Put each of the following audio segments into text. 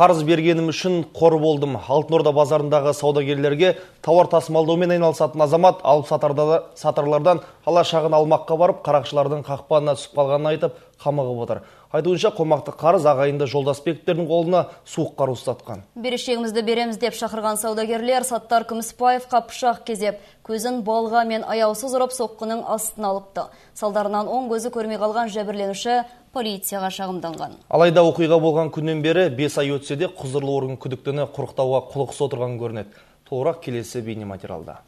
Қарыз бергенім үшін қор болдым. Алтын Орда базарындағы саудагерлерге тауар тасымалдаумен айналысатын азамат алып сатарлардан ала шағын алмаққа барып, қарақшылардың қақпанына түсіп қалғанын айтып, қамығып отыр. Айтуынша, қомақты қарыз ағайынды Жолдасбековтердің қолына суық қару ұстатқан. Берешегімізді береміз деп шақырған саудагерлер Саттар Күмісбаевқа пышақ кезеп, көзін балға мен аяусыз ұрып соққының астына алыпты. Салдарынан оң көзі көрмей қалған жәбірленуші полицияға шағымданған. Алайда оқиға болған күннен бері 5 ай өтсе де құзырлы орган күдіктіні құрықтауға құлықсыз отырған көрінеді. Толығырақ келесі бейнематериалда.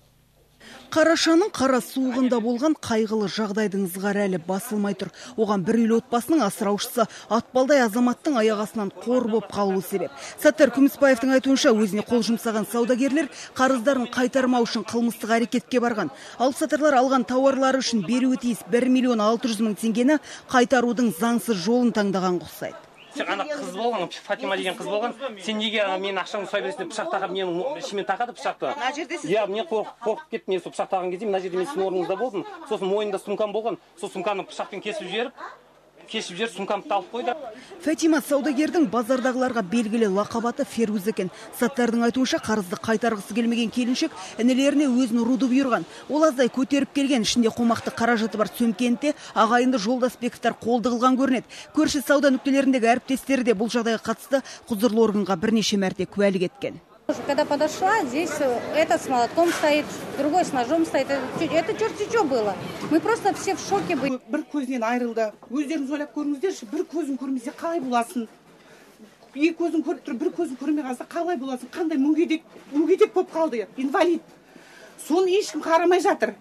Қарашаның қара суығында болған қайғылы жағдайдың ызғары әлі басылмай тұр. Оған бір үйлі отбасының асыраушысы атпалдай азаматтың аяғасынан қор боп қалуы себеп. Саттар Күмісбаевтың айтуынша, өзіне қол жұмсаған саудагерлер қарыздарын қайтармау үшін қылмыстық әрекетке барған. Алыпсатарлар алған тауарлары үшін беруі тиіс 1 миллион 600 мың теңгені қайтарудың заңсыз жолын таңдаған ұқсайды. Ана қыз болған, Фатима деген қыз болған. Сен неге мен ақшамды сұрай бересің деп пышақ тағып, менің ішіме тақады пышақты. Иә, мен қорқып кеттім, мен сол пышақ тағған кезде мына жерде мен сіздің орныңызда болдым. Сосын мойнында сумкам болған. Сол сумканы пышақпен кесіп жіберіп, сумкамды алып қойды. Фатима саудагердің базардағыларға белгілі лақабаты Феруз екен. Саттардың айтуынша, қарызды қайтарғысы келмеген келіншек інілеріне өзін ұруды бұйырған. Ол аздай көтеріп келген, ішінде қомақты қаражаты бар сөмкенте ағайынды Жолдасбековтар қолды қылған көрінеді. Көрші сауда нүктелеріндегі әріптестері де бұл жағдайға қатысты құзырлы органға бірнеше мәрте куәлік еткен. Когда подошла, здесь этот с молотком стоит, другой с ножом стоит. Это черти что было. Мы просто все в шоке были. Bir көзінен айырылды. Өздеріңіз ойлап көріңіздерші, бір көзін көрмесе қалай боласың? Екі көзін көріп тұр, бір көзін көрмей қалса қалай боласың? Қандай мүгедек болып қалды, инвалид. Соны ешкім қарамай жатыр.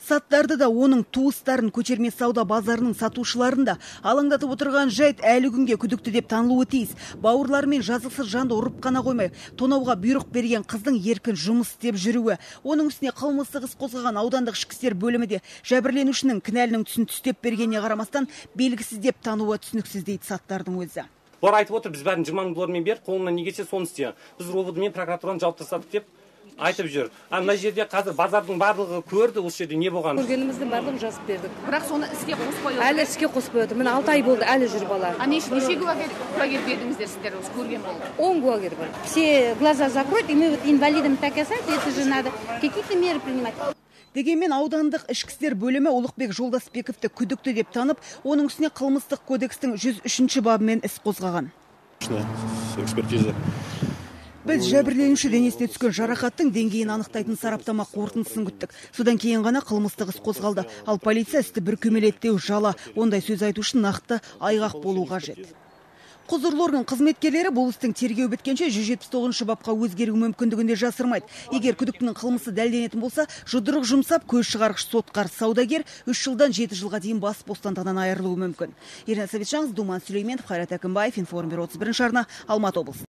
Саттарды да оның туыстарын көтерме сауда базарының сатушыларын да алаңдатып отырған жайт әлі күнге күдікті деп танылуы тиіс. Бауырларымен жазықсыз жанды ұрып қана қоймай, тонауға бұйрық берген қыздың еркін жұмыс істеп жүруі. Оның үстіне қылмыстық іс қозғаған аудандық ішкі істер бөлімі де жәбірленушінің кінәлінің түсін түстеп бергеніне қарамастан белгісіз деп тануы түсініксіз дейді Саттардың өзі. Олар айтып отыр, біз бәрін 20 мың доллармен беріп, қолынан не келсе соны істе. Біз ровд мен прокуратурадан жауап тастадық деп айтып жүр. Мына жерде қазір базардың барлығы көрді, осы жерде не болған. Көргеніміздің барлығын жазып бердік. Бірақ соны іске қоспай отыр. Әлі іске қоспай отыр. Міне 6 ай болды, әлі жүр бала. Неше куәгер бердіңіздер сіздер осы көрген болды? 10 куәгер бар. Все глаза закроют, и мы вот инвалидам так касается, это же надо какие-то меры принимать. Дегенмен аудандық ішкі істер бөлімі Ұлықбек Жолдасбековті күдікті деп танып, оның үстіне қылмыстық кодекстің 103 бабымен іс қозғаған. Экспертиза. Біз жәбірленуші денесіне түскен жарақаттың деңгейін анықтайтын сараптама қорытындысын күттік. Содан кейін ғана қылмыстық іс қозғалды. Ал полиция істі бүркемелеттеу жала. Ондай сөз айту үшін нақты айғақ болу қажет. Құзырлы орган қызметкерлері бұл істің тергеу біткенше 179 бапқа өзгеру мүмкіндігінде жасырмайды. Егер күдіктінің қылмысы дәлелденетін болса, жұдырық жұмсап көз шығарғыш сотқар саудагер 3 жылдан 7 жылға дейін бас бостандығынан айырылуы мүмкін. Ирина Савитжан, Думан Сүлейменов, Қайрат Әкімбаев, Информбюро 31 арна, Алматы облысы.